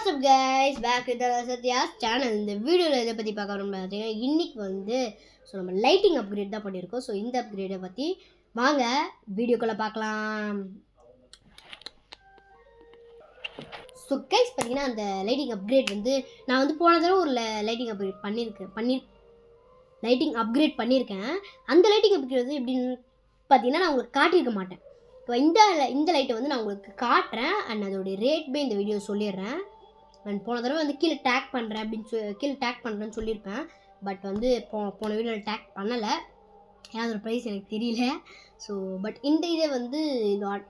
What's up guys, back with the Satya's channel. இந்த வீடியோவில் எதை பற்றி பார்க்க வரோம்னு பார்த்தீங்கன்னா இன்றைக்கி வந்து நம்ம லைட்டிங் அப்கிரேட் தான் பண்ணியிருக்கோம். ஸோ இந்த அப்கிரேடை பற்றி வாங்க வீடியோக்குள்ளே பார்க்கலாம். ஸோ கைஸ் பார்த்தீங்கன்னா அந்த லைட்டிங் அப்கிரேட் வந்து நான் வந்து போன தடவை ஒரு லைட்டிங் அப்கிரேட் பண்ணியிருக்கேன். அந்த லைட்டிங் அப்கிரேட் வந்து எப்படின்னு பார்த்தீங்கன்னா நான் உங்களுக்கு காட்டியிருக்க மாட்டேன். இப்போ இந்த லைட்டை வந்து நான் உங்களுக்கு காட்டுறேன் அண்ட் அதோடைய ரேட்மே இந்த வீடியோ சொல்லிடுறேன். அண்ட் போன தடவை வந்து கீழே டேக் பண்ணுறேன்னு சொல்லியிருப்பேன். பட் வந்து போன வீடியோவில் டேக் பண்ணலை, ஏன்னா அதோட ப்ரைஸ் எனக்கு தெரியல. ஸோ பட் இந்த இதை வந்து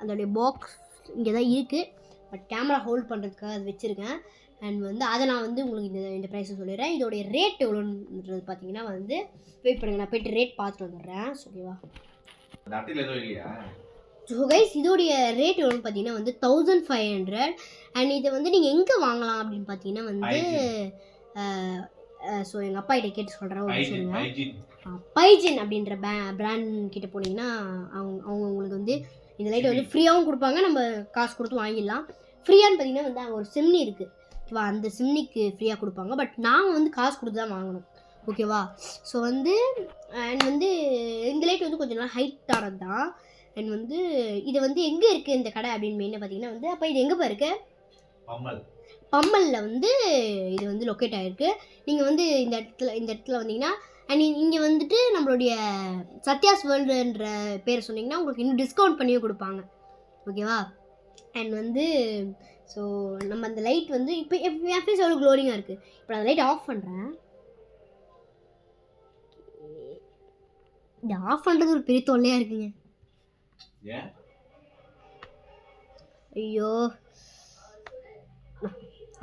அதோடைய பாக்ஸ் இங்கே தான் இருக்குது. பட் கேமரா ஹோல்ட் பண்ணுறதுக்காக அது வச்சுருக்கேன். அண்ட் வந்து அதை நான் வந்து உங்களுக்கு இந்த ப்ரைஸை சொல்லிடுறேன். இதோடைய ரேட் எவ்வளோன்றது பார்த்தீங்கன்னா வந்து வெயிட் பண்ணுங்கள், நான் போய்ட்டு ரேட் பார்த்துட்டு வந்துடுறேன். ஓகேவா? ஸோ கைஸ் இதோடைய ரேட் எவ்வளோன்னு பார்த்தீங்கன்னா வந்து 1500. அண்ட் இதை வந்து நீங்கள் எங்கே வாங்கலாம் அப்படின்னு பார்த்தீங்கன்னா வந்து ஸோ எங்கள் அப்பா கிட்ட கேட்டு சொல்கிறேன் ஒரு சொல்லுங்கள். பைஜின் அப்படின்ற பிராண்ட் கிட்ட போனீங்கன்னா அவங்க உங்களுக்கு வந்து இந்த லைட்டை வந்து ஃப்ரீயாகவும் கொடுப்பாங்க, நம்ம காசு கொடுத்து வாங்கிடலாம். ஃப்ரீயான்னு பார்த்தீங்கன்னா வந்து அங்கே ஒரு சிம்னி இருக்குது ஓகேவா, அந்த சிம்னிக்கு ஃப்ரீயாக கொடுப்பாங்க. பட் நாங்கள் வந்து காசு கொடுத்து தான் வாங்கணும் ஓகேவா. ஸோ வந்து அண்ட் வந்து இந்த லைட் வந்து கொஞ்சம் நல்லா ஹைட்டானது தான். அண்ட் வந்து இது வந்து எங்கே இருக்குது இந்த கடை அப்படின்னு மெயினாக பார்த்தீங்கன்னா வந்து அப்போ இது எங்கேப்பா இருக்குது? பம்மலில் வந்து இது வந்து லொக்கேட் ஆகிருக்கு. நீங்கள் வந்து இந்த இடத்துல வந்தீங்கன்னா அண்ட் இங்கே வந்துட்டு நம்மளுடைய சத்யாஸ் வேர்ல்டுன்ற பேர் சொன்னீங்கன்னா உங்களுக்கு இன்னும் டிஸ்கவுண்ட் பண்ணியே கொடுப்பாங்க ஓகேவா. அண்ட் வந்து ஸோ நம்ம அந்த லைட் வந்து இப்போ என் ஃபேஸ் எவ்வளோ க்ளோரிங்காக இருக்குது. இப்போ அந்த லைட் ஆஃப் பண்ணுறேன். இது ஆஃப் பண்ணுறது ஒரு பெரிய தொல்லையாக இருக்குங்க. ஐயோ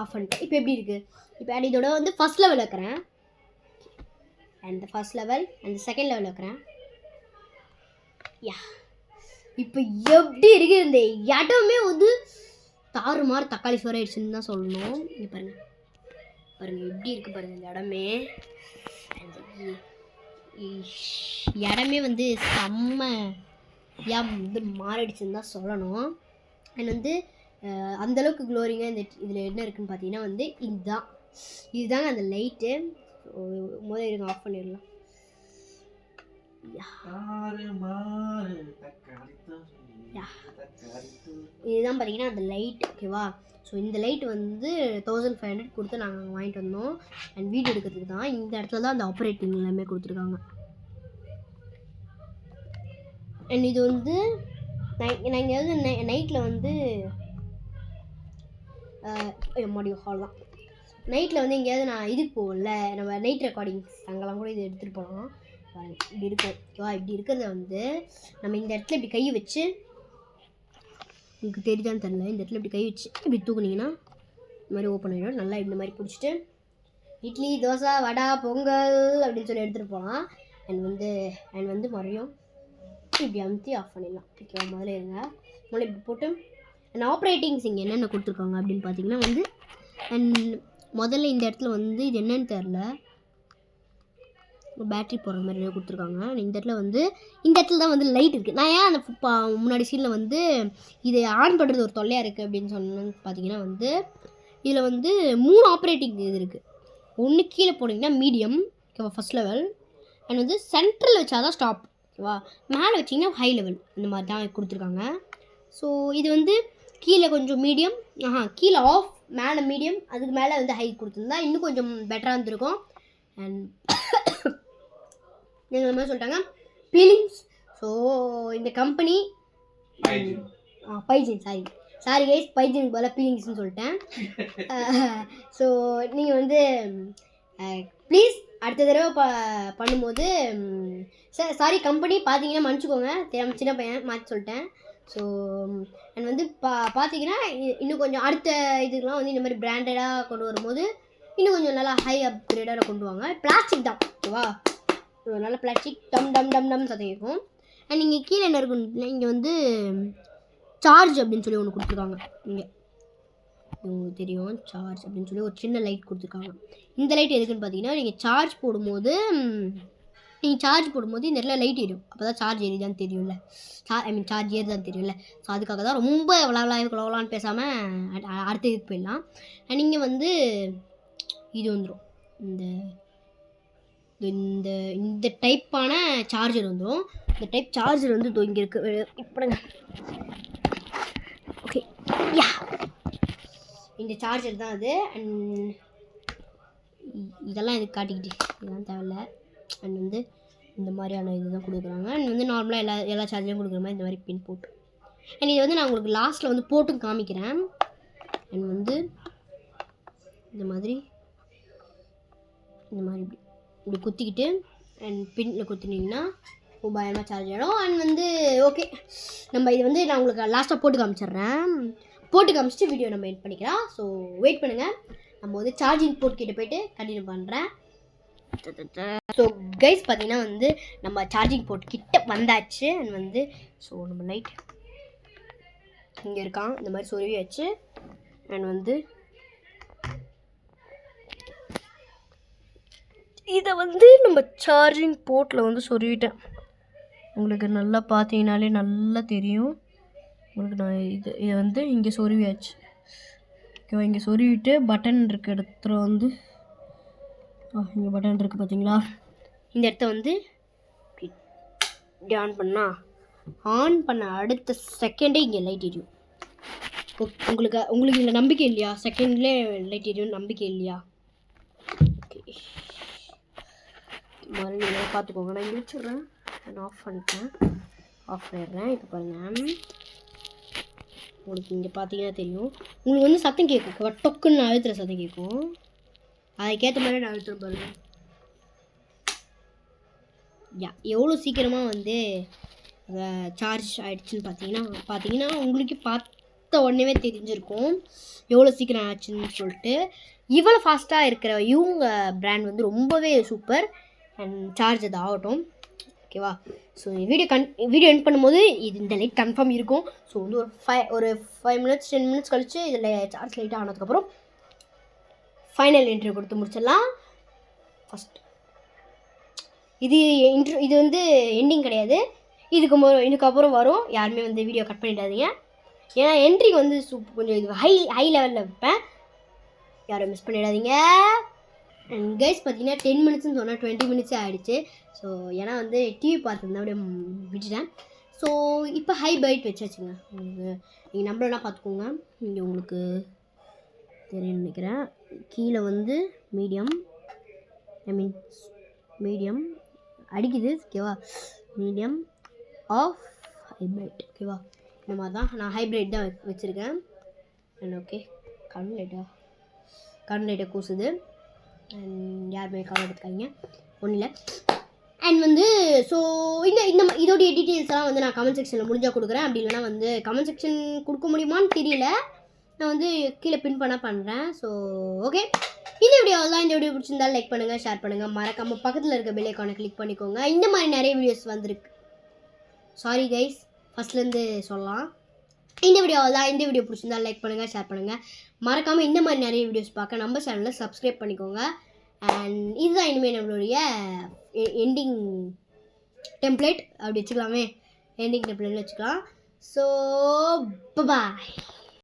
ஆஃப் பண்ணிட்டேன். இப்போ எப்படி இருக்குது? இப்போ இதோட வந்து ஃபர்ஸ்ட் லெவல் வைக்கிறேன். And first level and second level வைக்கிறேன். யா இப்போ எப்படி இருக்குது? இந்த இடமே வந்து தாறுமாறு தக்காளி சோறு ஆயிடுச்சுன்னு தான் சொல்லணும். இங்கே பாருங்கள் எப்படி இருக்குது பாருங்கள் இந்த இடமே வந்து செம்ம வந்து மாறிடுச்சுன்னு தான் சொல்லணும். அண்ட் வந்து அந்தளவுக்கு க்ளோரிங்காக இதில் என்ன இருக்குதுன்னு பார்த்தீங்கன்னா வந்து இதுதாங்க அந்த லைட்டு. முதல்ல இருங்க ஆஃப் பண்ணிடலாம். இதுதான் பார்த்தீங்கன்னா அந்த லைட் ஓகேவா. ஸோ இந்த லைட் வந்து 1500 கொடுத்து நாங்கள் வாங்கிட்டு வந்தோம். அண்ட் வீடியோ எடுக்கிறதுக்கு தான் இந்த இடத்துல தான் அந்த ஆப்ரேட்டிங் எல்லாமே கொடுத்துருக்காங்க. அண்ட் இது வந்து நான் எங்கேயாவது நைட்டில் வந்து மறுபடியும் ஹால் தான் நைட்டில் வந்து எங்கேயாவது நான் இதுக்கு போகல, நம்ம நைட் ரெக்கார்டிங்ஸ் அங்கெல்லாம் கூட இது எடுத்துகிட்டு போகலாம். இப்படி இருக்கும் ஓகேவா. இப்படி இருக்கிறத வந்து நம்ம இந்த இடத்துல இப்படி கை வச்சு, உங்களுக்கு தெரியுதான்னு தெரியல, இந்த இடத்துல இப்படி கை வச்சு இப்படி தூக்குனீங்கன்னா இந்த மாதிரி ஓப்பன் ஆகிடும். நல்லா இந்த மாதிரி பிடிச்சிட்டு இட்லி தோசை வடை பொங்கல் அப்படின்னு சொல்லி எடுத்துகிட்டு போகலாம். அண்ட் வந்து மறுபடியும் இப்படி அமுத்தி ஆஃப் பண்ணிடலாம் ஓகேவா. முதல்ல இப்படி போட்டு அண்ட் ஆப்ரேட்டிங்ஸ் இங்கே என்னென்ன கொடுத்துருக்காங்க அப்படின்னு பார்த்தீங்கன்னா வந்து அண்ட் முதல்ல இந்த இடத்துல வந்து இது என்னன்னு தெரில, பேட்ரி போடுற மாதிரி என்ன கொடுத்துருக்காங்க. இந்த இடத்துல தான் வந்து லைட் இருக்குது. நான் ஏன் அந்த முன்னாடி சீனில் வந்து இதை ஆன் பண்ணுறது ஒரு தொல்லையாக இருக்குது அப்படின்னு சொன்னேன்னு பார்த்தீங்கன்னா வந்து இதில் வந்து 3 ஆப்ரேட்டிங் இது இருக்குது. ஒன்று கீழே போனீங்கன்னா மீடியம் ஓகேவா ஃபஸ்ட் லெவல். அண்ட் வந்து சென்ட்ரல் வச்சா தான் ஸ்டாப் ஓகேவா. மேலே வச்சிங்கன்னா ஹை லெவல் இந்த மாதிரி தான் கொடுத்துருக்காங்க. ஸோ இது வந்து கீழே கொஞ்சம் மீடியம், கீழே ஆஃப், மேலே மீடியம், அதுக்கு மேலே வந்து ஹை கொடுத்துருந்தா இன்னும் கொஞ்சம் பெட்டராக இருந்திருக்கும். அண்ட் இந்த மாதிரி சொல்லிட்டாங்க பீலிங்ஸ். ஸோ இந்த கம்பெனி பைஜின் சாரி கைஸ் பைஜினுக்கு பதிலாக பீலிங்ஸ்னு சொல்லிட்டேன். ஸோ நீங்கள் வந்து ப்ளீஸ் அடுத்த தடவை பண்ணும்போது சாரி கம்பெனி பார்த்தீங்கன்னா மன்னிச்சிக்கோங்க, சின்ன பையன் மாற்றி சொல்லிட்டேன். ஸோ அண்ட் வந்து பார்த்தீங்கன்னா இன்னும் கொஞ்சம் அடுத்த இதுக்கெலாம் வந்து இந்த மாதிரி பிராண்டடாக கொண்டு வரும்போது இன்னும் கொஞ்சம் நல்லா ஹை அப்கிரேடாக கொண்டு வாங்க. பிளாஸ்டிக் தான் ஓகேவா, நல்ல பிளாஸ்டிக் டம் சத்தம் இருக்கும். அண்ட் இங்கே கீழே என்ன இருக்குன்னு இங்கே வந்து சார்ஜ் அப்படின்னு சொல்லி ஒன்று கொடுத்துருக்காங்க. இங்கே உங்களுக்கு தெரியும் சார்ஜ் அப்படின்னு சொல்லி ஒரு சின்ன லைட் கொடுத்துருக்காங்க. இந்த லைட் எதுக்குன்னு பார்த்தீங்கன்னா நீங்கள் சார்ஜ் போடும்போது நீங்கள் சார்ஜ் போடும்போது இந்த இடத்துல லைட் எரியும், அப்போ தான் சார்ஜ் எரியுதான்னு தெரியும்ல, சார்ஜ் ஏறுதான்னு தெரியும்ல. ஸோ அதுக்காக தான் ரொம்ப விளாட்லான்னு பேசாமல் அடுத்த இதுக்கு போயிடலாம். நீங்கள் வந்து இது வந்துடும், இந்த இந்த இந்த டைப்பான சார்ஜர் வந்துடும். இந்த டைப் சார்ஜர் வந்து இங்கே இருக்குது, இப்படிங்க. ஓகே, யா, இந்த சார்ஜர் தான் அது. அண்ட் இதெல்லாம் இதுக்கு காட்டிக்கிட்டு இதெல்லாம் தேவையில்ல. அண்ட் வந்து இந்த மாதிரியான இது தான் கொடுக்குறாங்க. அண்ட் வந்து நார்மலாக எல்லா சார்ஜரும் கொடுக்குற மாதிரி இந்த மாதிரி பின் போட்டு. அண்ட் இது வந்து நான் உங்களுக்கு லாஸ்ட்டில் வந்து போட்டும் காமிக்கிறேன். அண்ட் வந்து இந்த மாதிரி இப்படி குத்திக்கிட்டு அண்ட் பின்னில் குத்தினீங்கன்னா பயமாக சார்ஜ் ஆகிடும். அண்ட் வந்து ஓகே, நம்ம இது வந்து நான் உங்களுக்கு லாஸ்ட்டாக போட்டு காமிச்சிட்றேன். போட்டு காமிச்சிட்டு வீடியோ நம்ம எண்ட் பண்ணிக்கலாம். ஸோ வெயிட் பண்ணுங்கள், நம்ம வந்து சார்ஜிங் போர்ட் கிட்ட போய்ட்டு கண்டினியூ பண்ணுறேன். ஸோ கைஸ் பார்த்தீங்கன்னா வந்து நம்ம சார்ஜிங் போர்ட் கிட்ட வந்தாச்சு. அண்ட் வந்து ஸோ நம்ம லைட் இங்கே இருக்கான், இந்த மாதிரி சொருவியாச்சு. அண்ட் வந்து இதை வந்து நம்ம சார்ஜிங் போர்ட்டில் வந்து சொருவிட்டேன். உங்களுக்கு நல்லா பார்த்தீங்கனாலே நல்லா தெரியும். உங்களுக்கு நான் இதை வந்து இங்கே சொருவியாச்சு. ஓகேவா, இங்கே சொருவிட்டு பட்டன் இருக்க இடத்துல வந்து இங்கே பட்டன் இருக்குது பார்த்தீங்களா, இந்த இடத்த வந்து ஆன் பண்ண அடுத்த செகண்டே இங்கே லைட் எரியும். உங்களுக்கு இதில் நம்பிக்கை இல்லையா? செகண்ட்லேயே லைட் எரியும், நம்பிக்கை இல்லையா? ஓகே, மறுபடியும் பார்த்துக்கோங்க. நான் இங்கே வச்சுட்றேன், நான் ஆஃப் பண்ணிடுறேன். இப்போ பாருங்கள், உங்களுக்கு இங்கே பார்த்தீங்கன்னா தெரியும், உங்களுக்கு வந்து சத்தம் கேட்கும், டொக்குன்னு அழுத்துற சத்தம் கேட்கும். அதுக்கேற்ற மாதிரி நான் அழுத்துறேன் பாருங்கள். எவ்வளோ சீக்கிரமாக வந்து சார்ஜ் ஆகிடுச்சின்னு பார்த்தீங்கன்னா உங்களுக்கு பார்த்த உடனே தெரிஞ்சிருக்கும் எவ்வளோ சீக்கிரம் ஆச்சுன்னு சொல்லிட்டு. இவ்வளோ ஃபாஸ்ட்டாக இருக்கிற இவங்க பிராண்ட் வந்து ரொம்பவே சூப்பர். அண்ட் சார்ஜ் அது ஆகட்டும், ஓகேவா. ஸோ வீடியோ எண்ட் பண்ணும்போது இந்த லைட் கன்ஃபார்ம் இருக்கும். ஸோ வந்து ஒரு 5 மினிட்ஸ் 10 மினிட்ஸ் கழிச்சு இதில் சார்ஜ் லைட் ஆனதுக்கப்புறம் ஃபைனல் என்ட்ரி கொடுத்து முடிச்சிடலாம். ஃபஸ்ட் இது வந்து எண்டிங் கிடையாது, இதுக்கப்புறம் வரும். யாருமே வந்து வீடியோ கட் பண்ணிடாதீங்க, ஏன்னா என்ட்ரி வந்து கொஞ்சம் இது ஹை லெவலில் வைப்பேன், யாரும் மிஸ் பண்ணிடாதீங்க. அண்ட் கைஸ் பார்த்தீங்கன்னா 10 மினிட்ஸ்னு சொன்னால் 20 மினிட்ஸே ஆகிடுச்சு. ஸோ ஏன்னா வந்து டிவி பார்த்துருந்தேன், அப்படியே விட்டுட்டேன். ஸோ இப்போ ஹை பைட் வச்சாச்சுங்க. உங்களுக்கு நீங்கள் நம்பலாம் பார்த்துக்கோங்க, இங்கே உங்களுக்கு தெரியும்னு நினைக்கிறேன். கீழே வந்து மீடியம் அடிக்குது, ஓகேவா. மீடியம் ஆஃப் ஹைப்ரைட், ஓகேவா. இந்த மாதிரி தான் நான் ஹைப்ரைட் தான் வச்சுருக்கேன். அண்ட் ஓகே, கண் லைட்டை கூசுது. அண்ட் யாருமே கவர் எடுத்துக்காங்க, ஒன்றும் இல்லை. அண்ட் வந்து ஸோ இதோடைய டீட்டெயில்ஸ்லாம் வந்து நான் கமெண்ட் செக்ஷனில் முடிஞ்சால் கொடுக்குறேன். அப்படி இல்லைனா வந்து கமெண்ட் செக்ஷன் கொடுக்க முடியுமான்னு தெரியல, நான் வந்து கீழே பின் பண்ணுறேன். ஸோ ஓகே, இந்த வீடியோ பிடிச்சிருந்தாலும் லைக் பண்ணுங்கள், ஷேர் பண்ணுங்கள், மறக்காமல் பக்கத்தில் இருக்க பெல் ஐக்கானை கிளிக் பண்ணிக்கோங்க. இந்த மாதிரி நிறைய வீடியோஸ் வந்திருக்கு. சாரி கைஸ், ஃபஸ்ட்லேருந்து சொல்லலாம். இந்த வீடியோ பிடிச்சிருந்தாலும் லைக் பண்ணுங்கள், ஷேர் பண்ணுங்கள், மறக்காமல் இந்த மாதிரி நிறைய வீடியோஸ் பார்க்க நம்ம சேனலில் சப்ஸ்கிரைப் பண்ணிக்கோங்க. அண்ட் இதுதான் இனிமேல் நம்மளுடைய எண்டிங் டெம்ப்ளேட், அப்படி வச்சுக்கலாமே, எண்டிங் டெம்ப்ளேட்னு வச்சுக்கலாம். So bye.